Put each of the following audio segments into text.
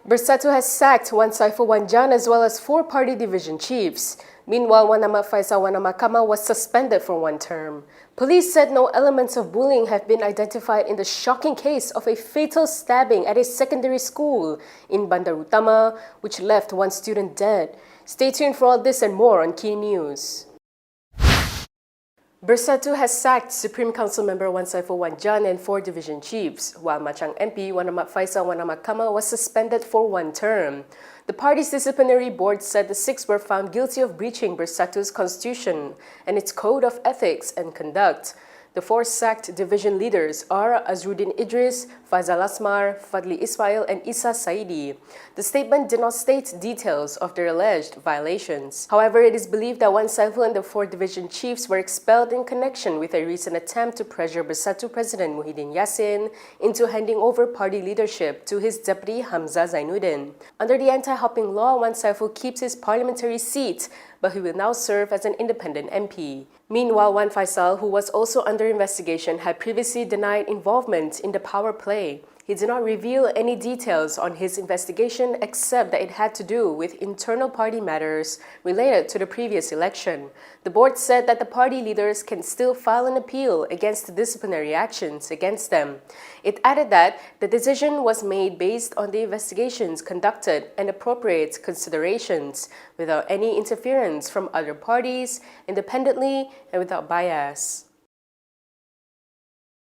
Bersatu has sacked Wan Saiful as well as 4 party division chiefs. Meanwhile, Wan Fayhsal was suspended for 1 term. Police said no elements of bullying have been identified in the shocking case of a fatal stabbing at a secondary school in Bandar Utama, which left 1 student dead. Stay tuned for all this and more on Key News. Bersatu has sacked Supreme Council member Wan Saiful and 4 division chiefs, while Machang MP Wan Fayhsal was suspended for 1 term. The party's disciplinary board said the 6 were found guilty of breaching Bersatu's constitution and its code of ethics and conduct. The 4 sacked division leaders are Azruddin Idris, Faizal Asmar, Fadli Ismail, and Isa Saidi. The statement did not state details of their alleged violations. However, it is believed that Wan Saiful and the 4 division chiefs were expelled in connection with a recent attempt to pressure Bersatu President Muhyiddin Yassin into handing over party leadership to his deputy Hamzah Zainuddin. Under the anti-hopping law, Wan Saiful keeps his parliamentary seat, but he will now serve as an independent MP. Meanwhile, Wan Fayhsal, who was also under investigation, had previously denied involvement in the power play. He did not reveal any details on his investigation except that it had to do with internal party matters related to the previous election. The board said that the party leaders can still file an appeal against the disciplinary actions against them. It added that the decision was made based on the investigations conducted and appropriate considerations, without any interference from other parties, independently and without bias.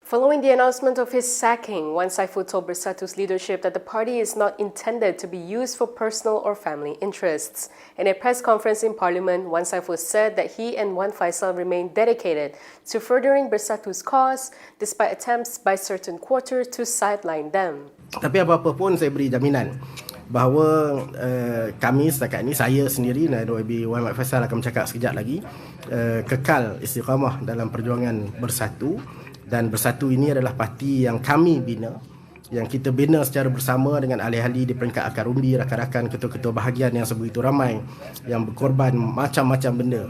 Following the announcement of his sacking, Wan Saiful told Bersatu's leadership that the party is not intended to be used for personal or family interests. In a press conference in Parliament, Wan Saiful said that he and Wan Fayhsal remain dedicated to furthering Bersatu's cause, despite attempts by certain quarters to sideline them. Tapi apa-apa pun saya beri jaminan bahawa kami setakat ini, saya sendiri dan OIB Wan Fayhsal akan bercakap sekejap lagi, kekal istiqamah dalam perjuangan Bersatu. Dan Bersatu ini adalah parti yang kami bina, yang kita bina secara bersama dengan ahli-ahli di peringkat akar umbi, rakan-rakan, ketua-ketua bahagian yang sebegitu ramai yang berkorban macam-macam benda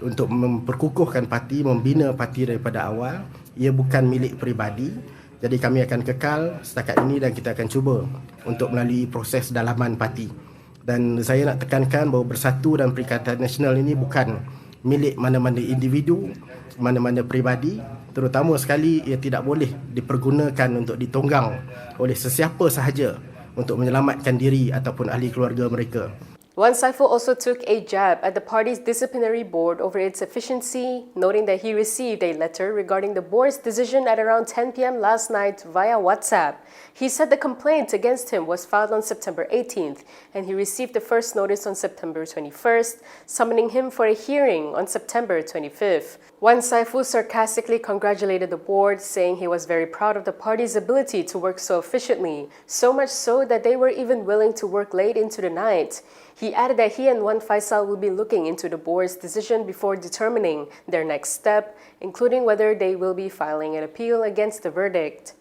untuk memperkukuhkan parti, membina parti daripada awal. Ia bukan milik peribadi. Jadi kami akan kekal setakat ini dan kita akan cuba untuk melalui proses dalaman parti. Dan saya nak tekankan bahawa Bersatu dan Perikatan Nasional ini bukan milik mana-mana individu, mana-mana peribadi. Terutama sekali, ia tidak boleh dipergunakan untuk ditonggang oleh sesiapa sahaja untuk menyelamatkan diri ataupun ahli keluarga mereka. Wan Saiful also took a jab at the party's disciplinary board over its efficiency, noting that he received a letter regarding the board's decision at around 10 p.m. last night via WhatsApp. He said the complaint against him was filed on September 18th, and he received the first notice on September 21st, summoning him for a hearing on September 25th. Wan Saiful sarcastically congratulated the board, saying he was very proud of the party's ability to work so efficiently, so much so that they were even willing to work late into the night. He added that he and Wan Fayhsal will be looking into the board's decision before determining their next step, including whether they will be filing an appeal against the verdict.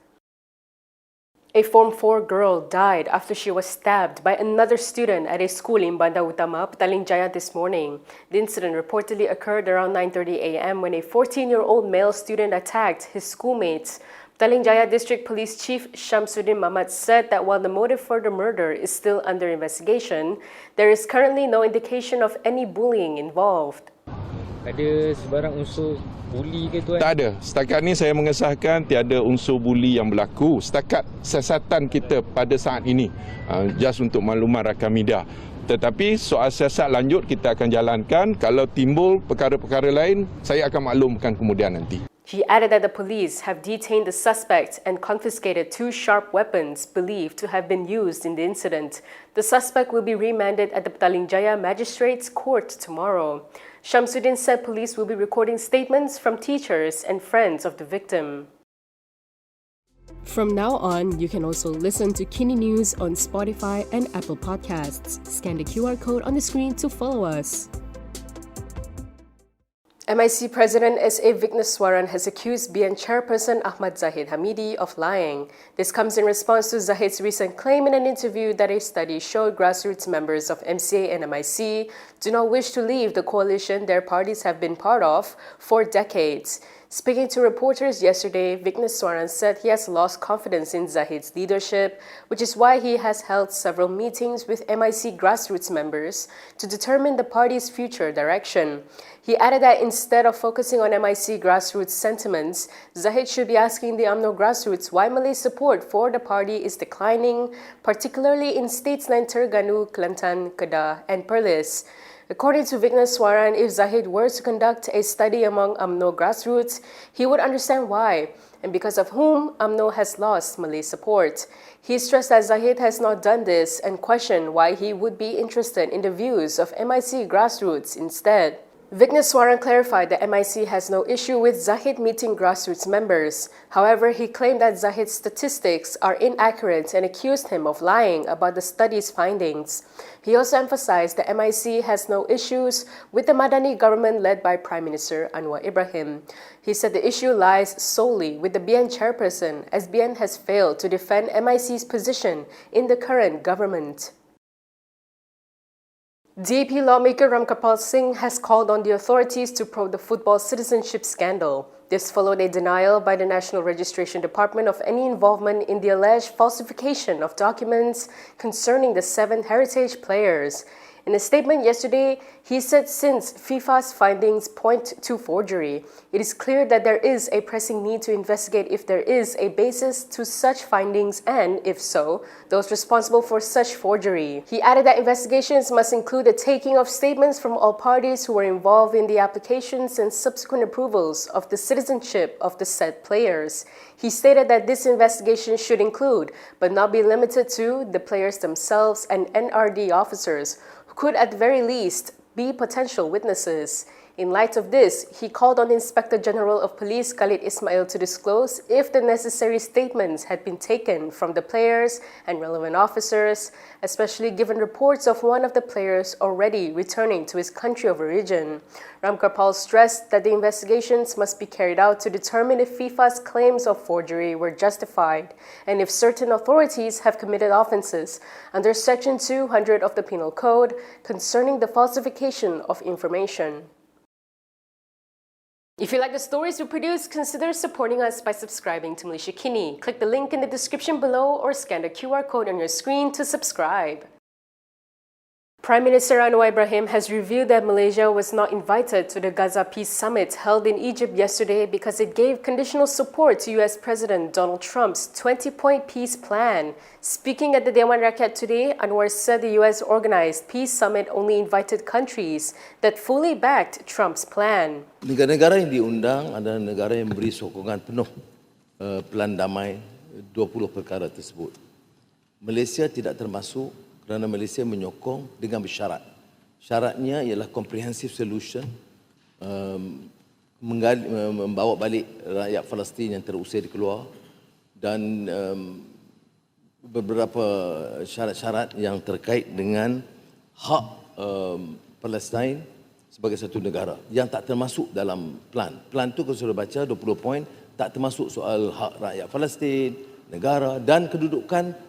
A Form 4 girl died after she was stabbed by another student at a school in Bandar Utama, Petaling Jaya this morning. The incident reportedly occurred around 9:30 a.m. when a 14-year-old male student attacked his schoolmates. Petaling Jaya District Police Chief Shamsuddin Mamat said that while the motive for the murder is still under investigation, there is currently no indication of any bullying involved. Ada sebarang unsur buli ke tuan? Tak ada. Setakat ni saya mengesahkan tiada unsur buli yang berlaku. Setakat siasatan kita pada saat ini, just untuk makluman rakan media. Tetapi soal siasat lanjut kita akan jalankan. Kalau timbul perkara-perkara lain, saya akan maklumkan kemudian nanti. He added that the police have detained the suspect and confiscated 2 sharp weapons believed to have been used in the incident. The suspect will be remanded at the Petaling Jaya Magistrates Court tomorrow. Shamsuddin said police will be recording statements from teachers and friends of the victim. From now on, you can also listen to Kini News on Spotify and Apple Podcasts. Scan the QR code on the screen to follow us. MIC President S.A. Vigneswaran has accused BN Chairperson Ahmad Zahid Hamidi of lying. This comes in response to Zahid's recent claim in an interview that a study showed grassroots members of MCA and MIC do not wish to leave the coalition their parties have been part of for decades. Speaking to reporters yesterday, Vigneswaran said he has lost confidence in Zahid's leadership, which is why he has held several meetings with MIC grassroots members to determine the party's future direction. He added that instead of focusing on MIC grassroots sentiments, Zahid should be asking the UMNO grassroots why Malay's support for the party is declining, particularly in states like Terengganu, Kelantan, Kedah, and Perlis. According to Vigneswaran, if Zahid were to conduct a study among UMNO grassroots, he would understand why, and because of whom UMNO has lost Malay support. He stressed that Zahid has not done this and questioned why he would be interested in the views of MIC grassroots instead. Vigneswaran clarified that MIC has no issue with Zahid meeting grassroots members. However, he claimed that Zahid's statistics are inaccurate and accused him of lying about the study's findings. He also emphasized that MIC has no issues with the Madani government led by Prime Minister Anwar Ibrahim. He said the issue lies solely with the BN chairperson, as BN has failed to defend MIC's position in the current government. DAP lawmaker Ramkapal Singh has called on the authorities to probe the football citizenship scandal. This followed a denial by the National Registration Department of any involvement in the alleged falsification of documents concerning the 7 heritage players. In a statement yesterday, he said since FIFA's findings point to forgery, it is clear that there is a pressing need to investigate if there is a basis to such findings and, if so, those responsible for such forgery. He added that investigations must include the taking of statements from all parties who were involved in the applications and subsequent approvals of the citizenship of the said players. He stated that this investigation should include, but not be limited to, the players themselves and NRD officers, who could at the very least be potential witnesses. In light of this, he called on Inspector General of Police Khalid Ismail to disclose if the necessary statements had been taken from the players and relevant officers, especially given reports of one of the players already returning to his country of origin. Ramkapal stressed that the investigations must be carried out to determine if FIFA's claims of forgery were justified and if certain authorities have committed offences under Section 200 of the Penal Code concerning the falsification of information. If you like the stories we produce, consider supporting us by subscribing to Malaysia Kini. Click the link in the description below or scan the QR code on your screen to subscribe. Prime Minister Anwar Ibrahim has revealed that Malaysia was not invited to the Gaza Peace Summit held in Egypt yesterday because it gave conditional support to US President Donald Trump's 20-point peace plan. Speaking at the Dewan Rakyat today, Anwar said the US-organized peace summit only invited countries that fully backed Trump's plan. Negara-negara yang diundang adalah negara yang beri sokongan penuh pelan damai 20 perkara tersebut. Malaysia tidak termasuk kerana Malaysia menyokong dengan bersyarat. Syaratnya ialah comprehensive solution, membawa balik rakyat Palestin yang terusir keluar dan beberapa syarat-syarat yang terkait dengan hak Palestin sebagai satu negara yang tak termasuk dalam plan. Plan tu kalau sudah baca 20 poin tak termasuk soal hak rakyat Palestin, negara dan kedudukan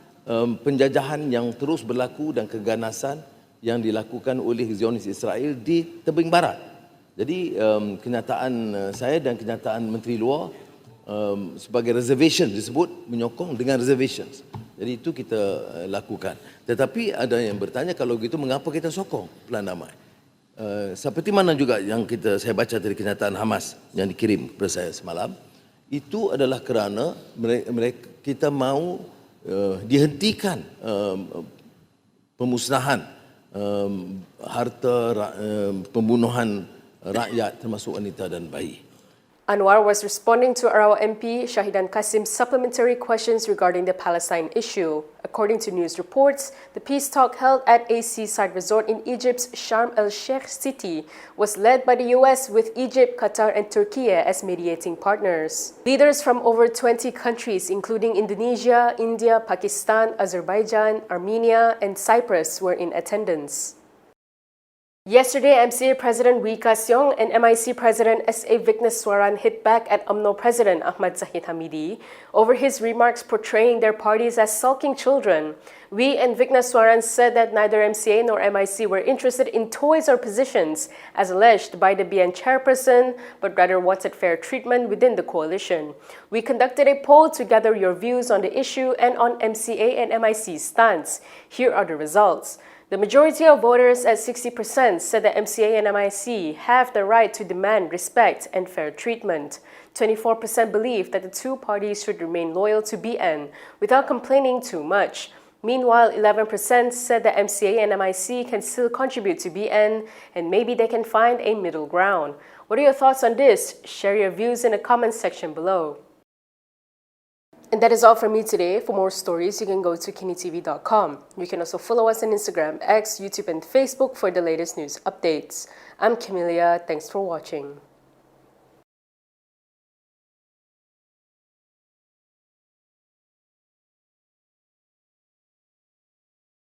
penjajahan yang terus berlaku dan keganasan yang dilakukan oleh Zionis Israel di tebing barat. Jadi kenyataan saya dan kenyataan Menteri Luar sebagai reservation disebut menyokong dengan reservations. Jadi itu kita lakukan. Tetapi ada yang bertanya kalau begitu mengapa kita sokong plan damai? Seperti mana juga yang saya baca dari kenyataan Hamas yang dikirim kepada saya semalam, itu adalah kerana kita mahu dihentikan pemusnahan harta pembunuhan rakyat termasuk wanita dan bayi. Anwar was responding to Arawa MP Shahidan Kasim's supplementary questions regarding the Palestine issue. According to news reports, the peace talk held at a seaside resort in Egypt's Sharm el-Sheikh city was led by the US with Egypt, Qatar and Turkey as mediating partners. Leaders from over 20 countries including Indonesia, India, Pakistan, Azerbaijan, Armenia and Cyprus were in attendance. Yesterday, MCA President Wee Ka Seong and MIC President S.A. Vigneswaran hit back at UMNO President Ahmad Zahid Hamidi over his remarks portraying their parties as sulking children. Wee and Vigneswaran said that neither MCA nor MIC were interested in toys or positions, as alleged by the BN chairperson, but rather wanted fair treatment within the coalition. We conducted a poll to gather your views on the issue and on MCA and MIC's stance. Here are the results. The majority of voters at 60% said that MCA and MIC have the right to demand respect and fair treatment. 24% believe that the two parties should remain loyal to BN without complaining too much. Meanwhile, 11% said that MCA and MIC can still contribute to BN and maybe they can find a middle ground. What are your thoughts on this? Share your views in the comments section below. And that is all from me today. For more stories, you can go to Kinitv.com. You can also follow us on Instagram, X, YouTube, and Facebook for the latest news updates. I'm Camelia. Thanks for watching.